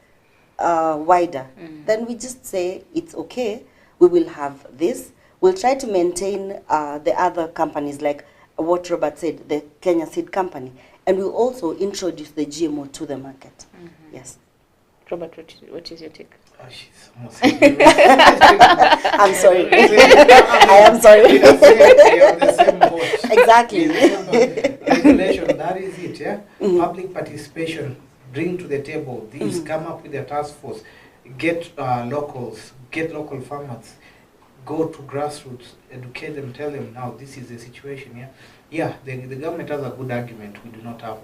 wider, then we just say it's okay, we will have this. We'll try to maintain the other companies, like what Robert said, the Kenya Seed Company. And we'll also introduce the GMO to the market. Yes. Robert, what is your take? Oh, she's almost I'm sorry. I am sorry. You're on the same boat. Exactly. Exactly. Regulation, that is it, yeah? Public participation, bring to the table these, come up with a task force, get locals, get local farmers, go to grassroots, educate them, tell them now this is the situation, yeah? Yeah, the government has a good argument. We do not have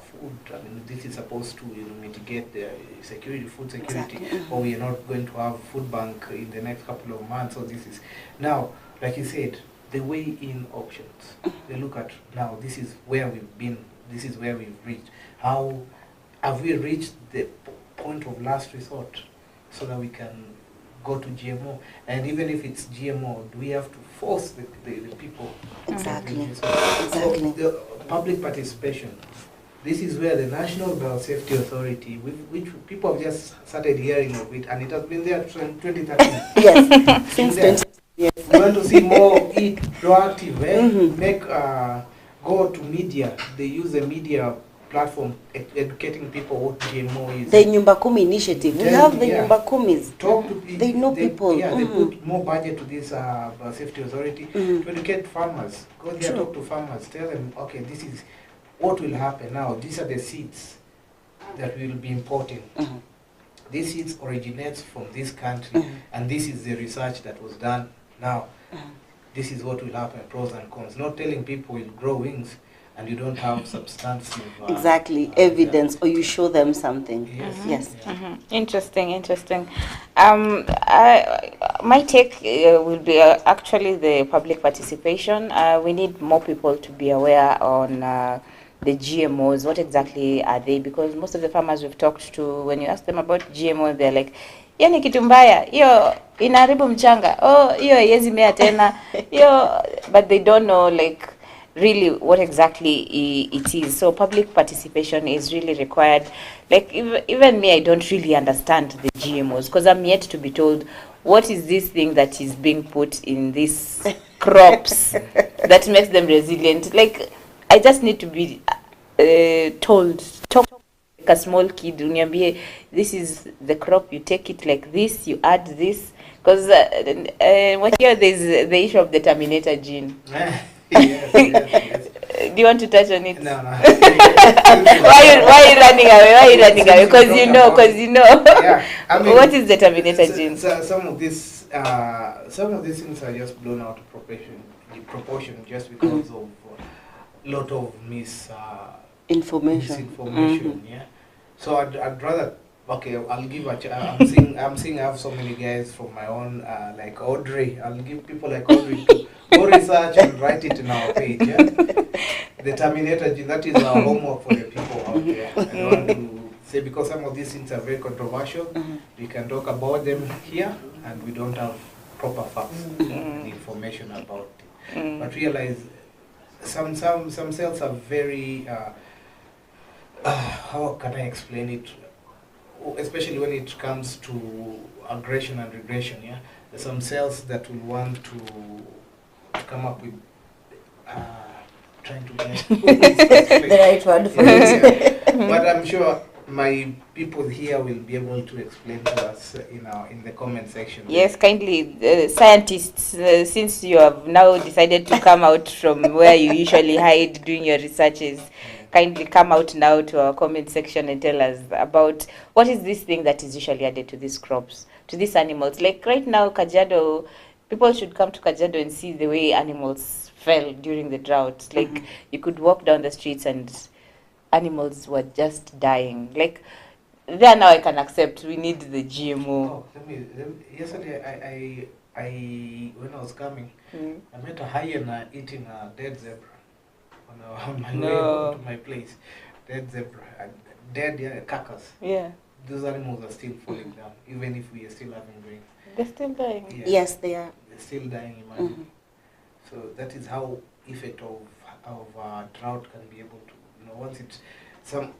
food. I mean, this is supposed to mitigate the security, food security, or we are not going to have food bank in the next couple of months. So this is now, like you said, the way in options. They look at now. This is where we've been. This is where we've reached. How have we reached the point of last resort, so that we can go to GMO? And even if it's GMO, do we have to force the people? Exactly. So Exactly. the public participation. This is where the National Biosafety Authority, which people have just started hearing of it, and it has been there since 2013. Yes, since 20. Yes. We want to see more it proactive, make go to media. They use the media platform educating people what GMO is. The Nyumba Kumi initiative. We have the Nyumba Kumis. Talk to they know people. Yeah, they put more budget to this safety authority to educate farmers. Go there, talk to farmers, tell them, okay, this is what will happen now. These are the seeds that we will be importing. This seeds originates from this country, and this is the research that was done. Now, this is what will happen, pros and cons. Not telling people will grow wings and you don't have substantive exactly evidence, or you show them something. Yes. Interesting. My take will be actually the public participation. We need more people to be aware on the GMOs. What exactly are they? Because most of the farmers we've talked to, when you ask them about GMO, they're like, hiyo ni kitu mbaya, hiyo inaharibu mchanga, oh hiyo haiwezi mea tena, hiyo, but they don't know like really what exactly it is. So public participation is really required. Like even me, I don't really understand the GMOs because I'm yet to be told what is this thing that is being put in these crops that makes them resilient. Like I just need to be told, talk like a small kid, uniambie, this is the crop, you take it like this, you add this, because what here there's the issue of the terminator gene. Yes. Do you want to touch on it? No. why are you running away? Because you know. Yeah, I mean, what is the terminator gene? Some of these things are just blown out of proportion just because of a lot of misinformation. Yeah. So I'd rather. Okay, I'll give I'm seeing I have so many guys from my own like Audrey. I'll give people like Audrey to go research and write it in our page. Yeah? The terminator gene, that is our homework for the people out there. I don't want to say, because some of these things are very controversial. We can talk about them here, and we don't have proper facts, the information about it. But realize some cells are very how can I explain it? Especially when it comes to aggression and regression, yeah, there's some cells that will want to come up with trying to get the right word for it. But I'm sure my people here will be able to explain to us in the comment section. Yes, kindly, scientists, since you have now decided to come out from where you usually hide doing your researches, kindly come out now to our comment section and tell us about what is this thing that is usually added to these crops, to these animals. Like right now, Kajiado, people should come to Kajiado and see the way animals fell during the drought. Like you could walk down the streets and animals were just dying. Like there now I can accept we need the GMO. Oh, yesterday I when I was coming, I met a hyena eating a dead zebra. On my way home to my place, dead zebra, dead carcass. Yeah. Those animals are still falling down, even if we are still having rain. They're still dying. Yeah. Yes, they are. They're still dying, imagine. So that is how effect of drought can be able to,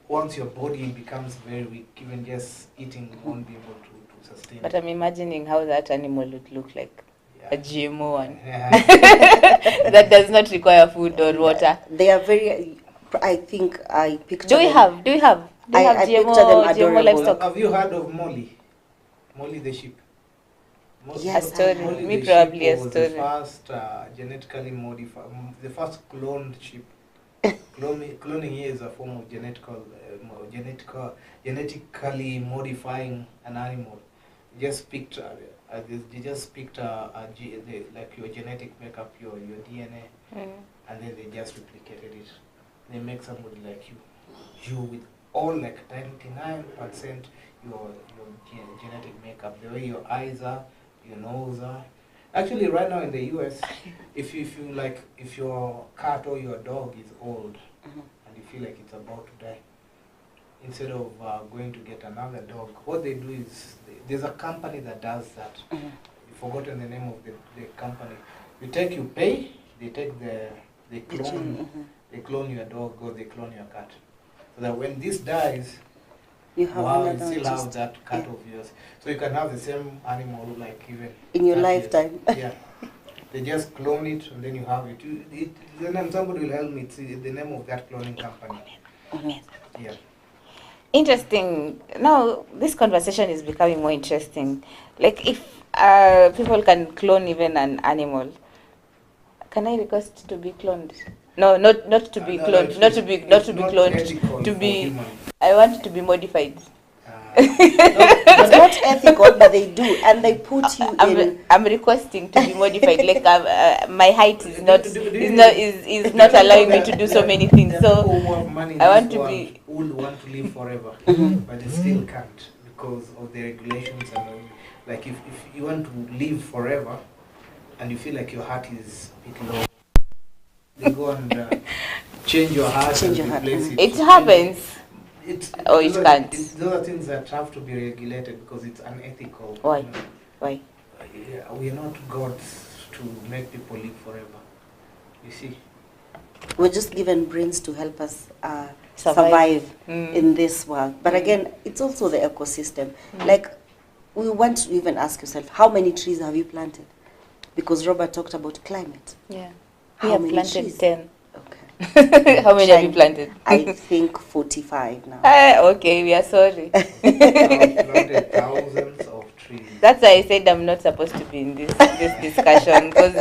once your body becomes very weak, even just eating won't be able to sustain. But I'm imagining how that animal would look like. A GMO one that does not require food or water. They are very. I think I picture. Do we have I GMO, picture them adorable. GMO livestock? Have you heard of Molly? Molly the sheep. Yes, A story. Only Me the probably sheep a was story. the first genetically modified, the first cloned sheep. Cloning here is a form of genetically modifying an animal. You just picked, like your genetic makeup, your DNA, and then they just replicated it. They make somebody like you with all like 99% your genetic makeup, the way your eyes are, your nose are. Actually, right now in the US, if your cat or your dog is old and you feel like it's about to die, instead of going to get another dog, what they do is there's a company that does that. You've forgotten the name of the company. You pay, they clone your dog or they clone your cat, so that when this dies, you have you still have that cat of yours. So you can have the same animal like even in your lifetime. Yeah. They just clone it and then you have it. Then somebody will help me see the name of that cloning company. Yeah. Interesting. Now this conversation is becoming more interesting. Like if people can clone even an animal, can I request to be cloned? No, not to be cloned. Not to be cloned. To be. I want to be modified. It's not ethical, but they do, and they put you in. I'm requesting to be modified. Like my height is not allowing me to do so many things. So I want to be. Who would want to live forever, but they still can't because of the regulations and like if you want to live forever, and you feel like your heart is a bit low, they go and change your heart and replace it. It happens. It can't. Those are things that have to be regulated because it's unethical. Why? You know? Why? We are not gods to make people live forever. You see? We're just given brains to help us survive in this world. But again, it's also the ecosystem. Like, we want to even ask yourself, how many trees have you planted? Because Robert talked about climate. Yeah. How We have many planted trees? 10. Okay. How many have you planted? I think 45 now. Okay, we are sorry. I've planted thousands of trees. That's why I said I'm not supposed to be in this discussion because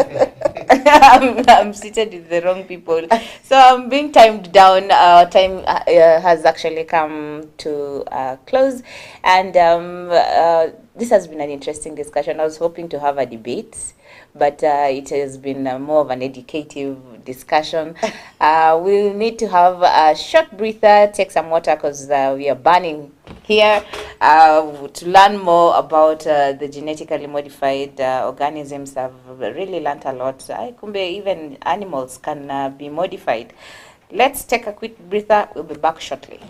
I'm seated with the wrong people. So I'm being timed down. Our time has actually come to close, and this has been an interesting discussion. I was hoping to have a debate, but it has been more of an educative discussion. We'll need to have a short breather, take some water because we are burning here to learn more about the genetically modified organisms. I've really learned a lot. Kumbe even animals can be modified. Let's take a quick breather. We'll be back shortly.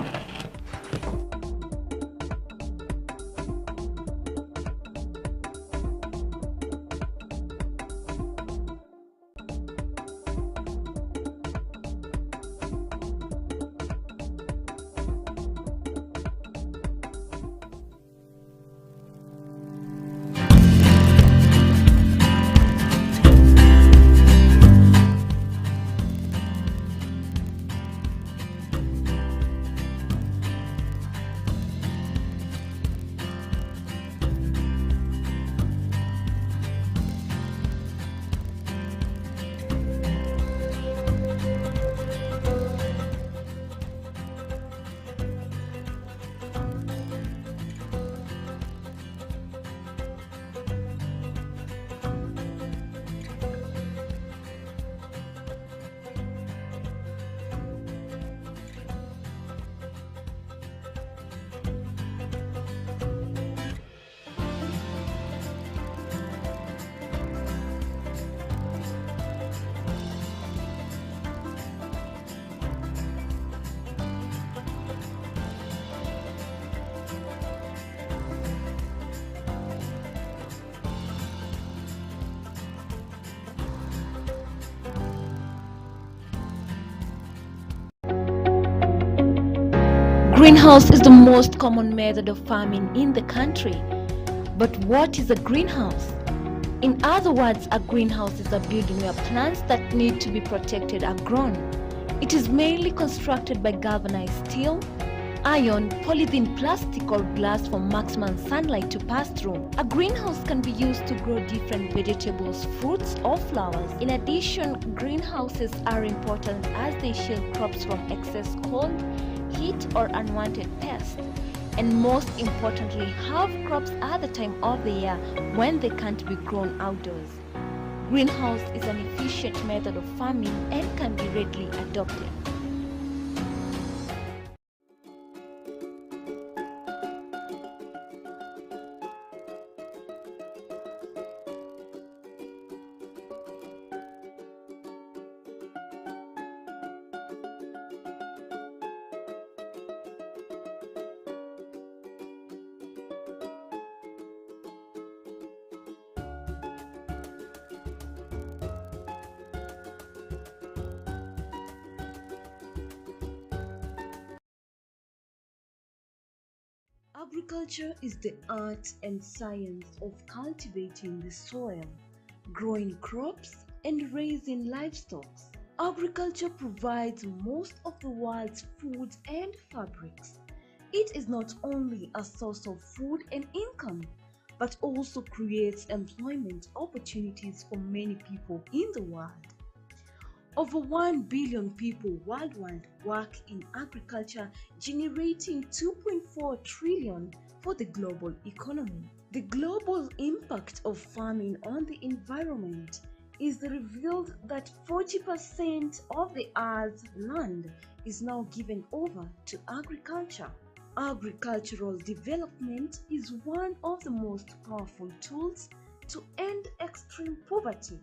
Greenhouse is the most common method of farming in the country. But what is a greenhouse? In other words, a greenhouse is a building where plants that need to be protected are grown. It is mainly constructed by galvanized steel, iron, polythene, plastic or glass for maximum sunlight to pass through. A greenhouse can be used to grow different vegetables, fruits or flowers. In addition, greenhouses are important as they shield crops from excess cold, heat or unwanted pests. And most importantly, have crops at the time of the year when they can't be grown outdoors. Greenhouse is an efficient method of farming and can be readily adopted. Agriculture is the art and science of cultivating the soil, growing crops, and raising livestock. Agriculture provides most of the world's food and fabrics. It is not only a source of food and income, but also creates employment opportunities for many people in the world. Over 1 billion people worldwide work in agriculture, generating 2.4 trillion for the global economy. The global impact of farming on the environment is revealed that 40% of the Earth's land is now given over to agriculture. Agricultural development is one of the most powerful tools to end extreme poverty,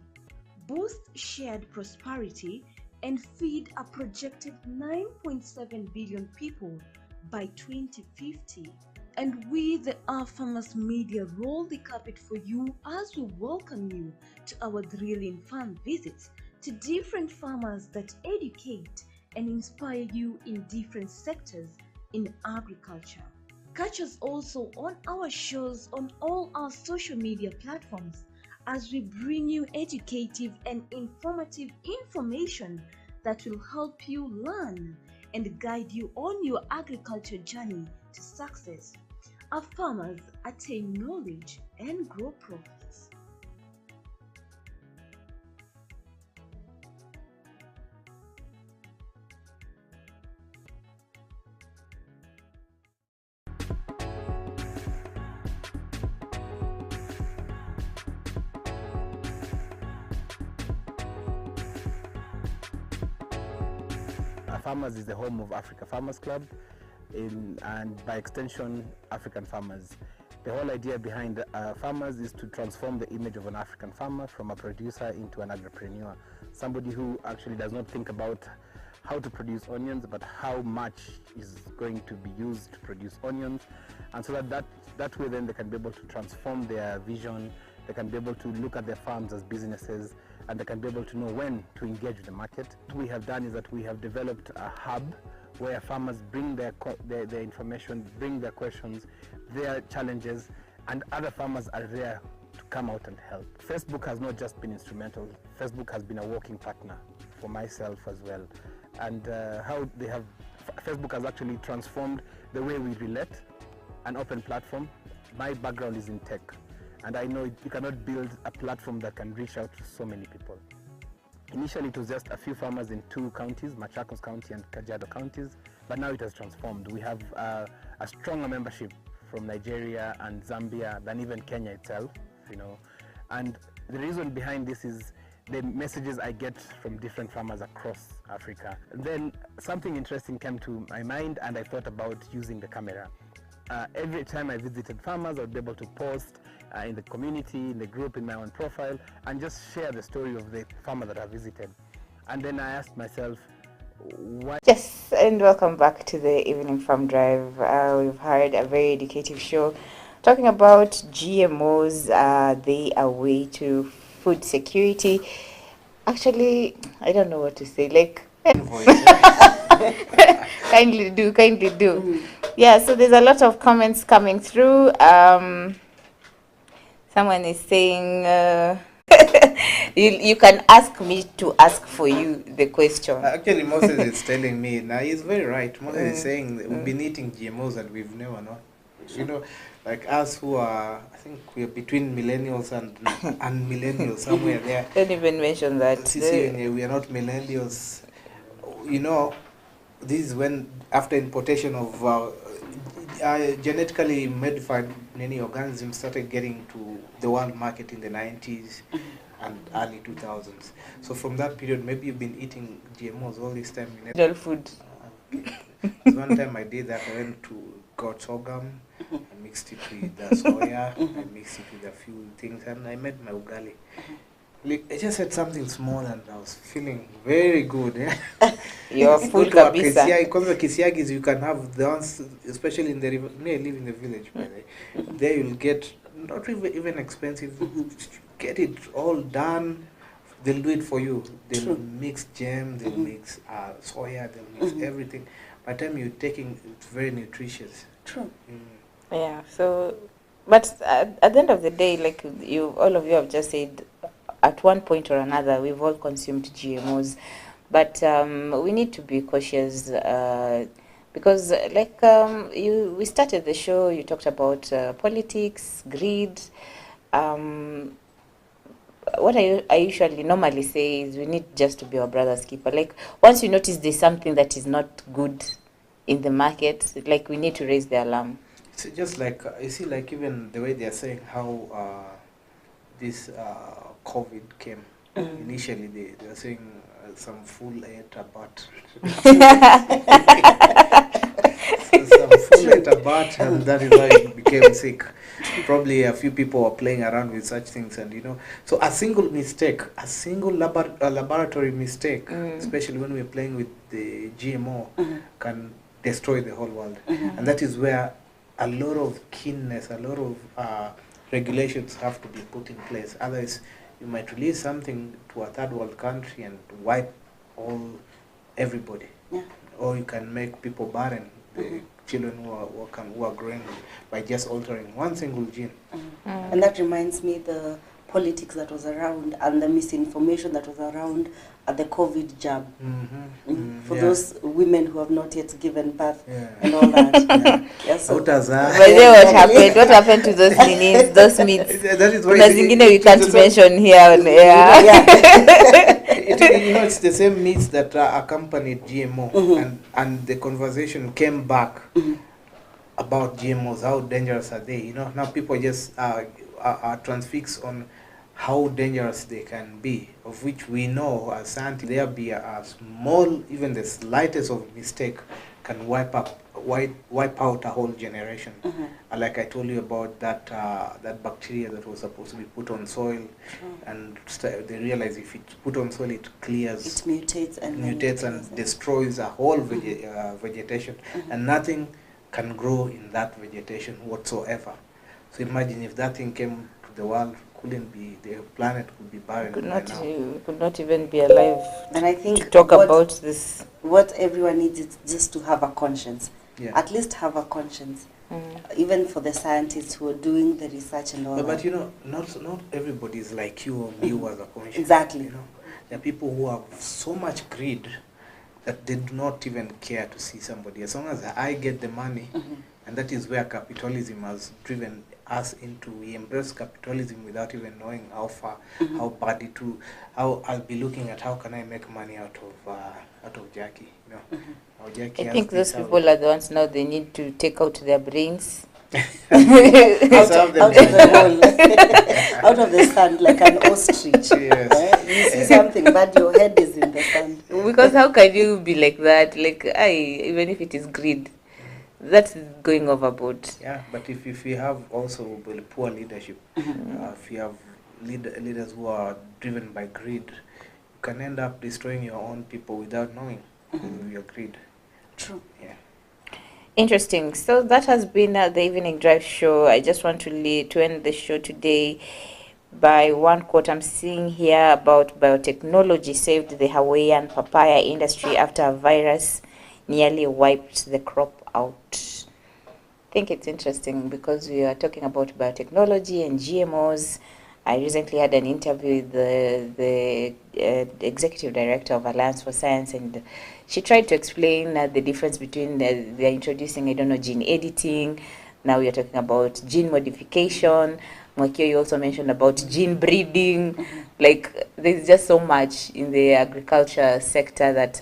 boost shared prosperity, and feed a projected 9.7 billion people by 2050. And we, the Our Farmers Media, roll the carpet for you as we welcome you to our thrilling farm visits to different farmers that educate and inspire you in different sectors in agriculture. Catch us also on our shows on all our social media platforms as we bring you educative and informative information that will help you learn and guide you on your agriculture journey to success. Our farmers attain knowledge and grow profits. Farmers is the home of Africa Farmers Club and by extension African farmers. The whole idea behind Farmers is to transform the image of an African farmer from a producer into an agripreneur, somebody who actually does not think about how to produce onions but how much is going to be used to produce onions, and so that way then they can be able to transform their vision, they can be able to look at their farms as businesses, and they can be able to know when to engage with the market. What we have done is that we have developed a hub where farmers bring their information, bring their questions, their challenges, and other farmers are there to come out and help. Facebook has not just been instrumental, Facebook has been a working partner for myself as well. And Facebook has actually transformed the way we relate, an open platform. My background is in tech, and I know you cannot build a platform that can reach out to so many people. Initially it was just a few farmers in 2 counties, Machakos County and Kajiado counties, but now it has transformed. We have a stronger membership from Nigeria and Zambia than even Kenya itself, you know. And the reason behind this is the messages I get from different farmers across Africa. And then something interesting came to my mind and I thought about using the camera. Every time I visited farmers, I would be able to post in the community, in the group, in my own profile, and just share the story of the farmer that I visited. And then I asked myself, why? Yes, and welcome back to the Evening Farm Drive. We've heard a very educative show talking about GMOs, they are way to food security. Actually, I don't know what to say, like, kindly do. Yeah, so there's a lot of comments coming through. Someone is saying You can ask me to ask for you the question. Actually, Moses is telling me now. He's very right. Moses is saying that we've been eating GMOs and we've never known. You know, like us who are, I think we're between millennials and millennials somewhere there. Don't even mention that. We are not millennials. You know, this is when after importation of genetically modified many organisms started getting to the world market in the 90s and early 2000s. So from that period, maybe you've been eating GMOs all this time. Real food. One time I did that. I went to got sorghum, I mixed it with soya, I mixed it with a few things, and I made my ugali. Like, I just had something small and I was feeling very good. Yeah? Your food kabisa. Kisiagis, you can have the ones, especially in the river. I live in the village, by the way. There you'll get, not even expensive, get it all done. They'll do it for you. They'll mix jam, they'll mix soya, they'll mix everything. By the time you're taking, it's very nutritious. True. Yeah, so, but at the end of the day, like all of you have just said, at one point or another, we've all consumed GMOs, but we need to be cautious because, like, we started the show. You talked about politics, greed. What I usually normally say is we need just to be our brother's keeper. Like, once you notice there's something that is not good in the market, like, we need to raise the alarm. It's just like you see, like even the way they are saying how this COVID came. Initially, they were saying some fool ate a bat. Some fool ate a bat, and that is why it became sick. Probably a few people were playing around with such things, and you know, so a single mistake, a single laboratory mistake, especially when we're playing with the GMO, can destroy the whole world. And that is where a lot of keenness, a lot of regulations have to be put in place. Otherwise, you might release something to a third world country and wipe everybody. Yeah. Or you can make people barren, the children who are growing by just altering one single gene. And that reminds me the politics that was around and the misinformation that was around at the COVID jab. For those women who have not yet given birth and all that. So what happened? What happened to those meanings, those myths? That is why we can't mention here on air. You know, it's the same myths that accompanied GMO, and the conversation came back about GMOs. How dangerous are they? You know, now people just are transfixed on how dangerous they can be, of which we know as scientists there be a small, even the slightest of mistake can wipe out a whole generation. Like I told you about that that bacteria that was supposed to be put on soil, and they realize if it's put on soil, it clears, it mutates and destroys a whole vegetation, and nothing can grow in that vegetation whatsoever. So imagine if that thing came to the world, the planet could be barren. Could not even be alive. And I think to talk about this. What everyone needs is just to have a conscience. At least have a conscience. Even for the scientists who are doing the research and all that. But you know, not everybody is like you or me who has a conscience. Exactly. You know, there are people who have so much greed that they do not even care to see somebody. As long as I get the money, and that is where capitalism has driven us into. We embrace capitalism without even knowing how far, how bad it will. How I'll be looking at how can I make money out of Jackie. You know, how Jackie. I think those people are the ones now. They need to take out their brains. out of the hole, out of the sand, like an ostrich. Yes. You see something bad, your head is in the sand. Because how can you be like that? Like, even if it is greed, that's going overboard. Yeah, but if you have also poor leadership, if you have leaders who are driven by greed, you can end up destroying your own people without knowing your greed. True. Yeah. Interesting. So that has been the Evening Drive show. I just want to end the show today by one quote I'm seeing here about biotechnology saved the Hawaiian papaya industry after a virus nearly wiped the crop out. I think it's interesting because we are talking about biotechnology and GMOs, I recently had an interview with the executive director of Alliance for Science, and she tried to explain the difference between they're introducing, I don't know, gene editing. Now we are talking about gene modification. Mwakio, you also mentioned about gene breeding. Like, there's just so much in the agriculture sector that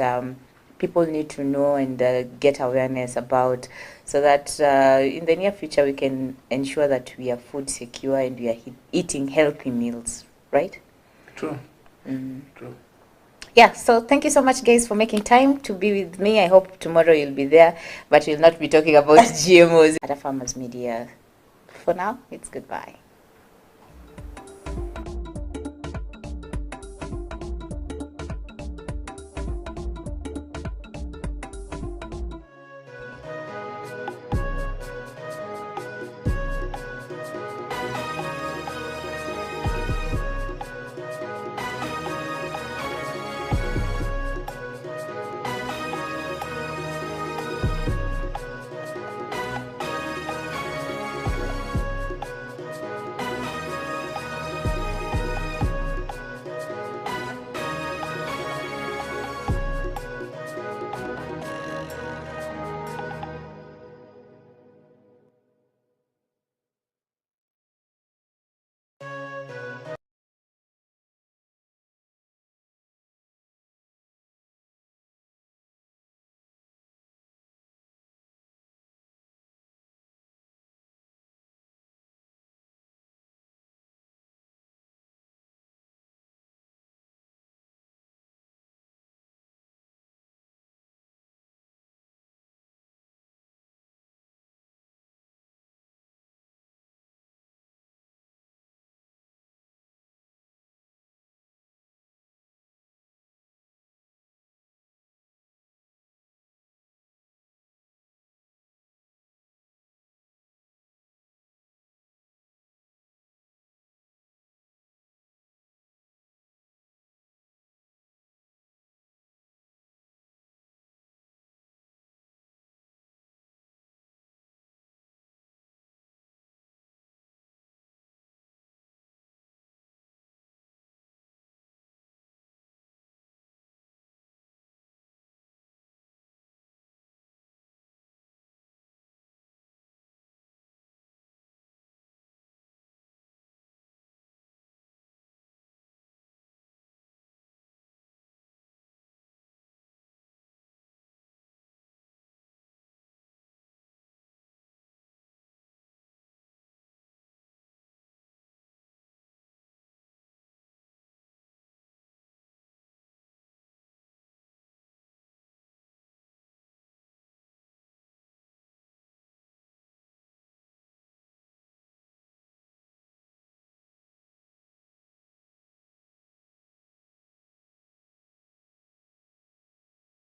people need to know and get awareness about, so that in the near future we can ensure that we are food secure and we are eating healthy meals, right? True. True. Yeah, so thank you so much, guys, for making time to be with me. I hope tomorrow you'll be there, but we'll not be talking about GMOs at a Farmers Media. For now, it's goodbye.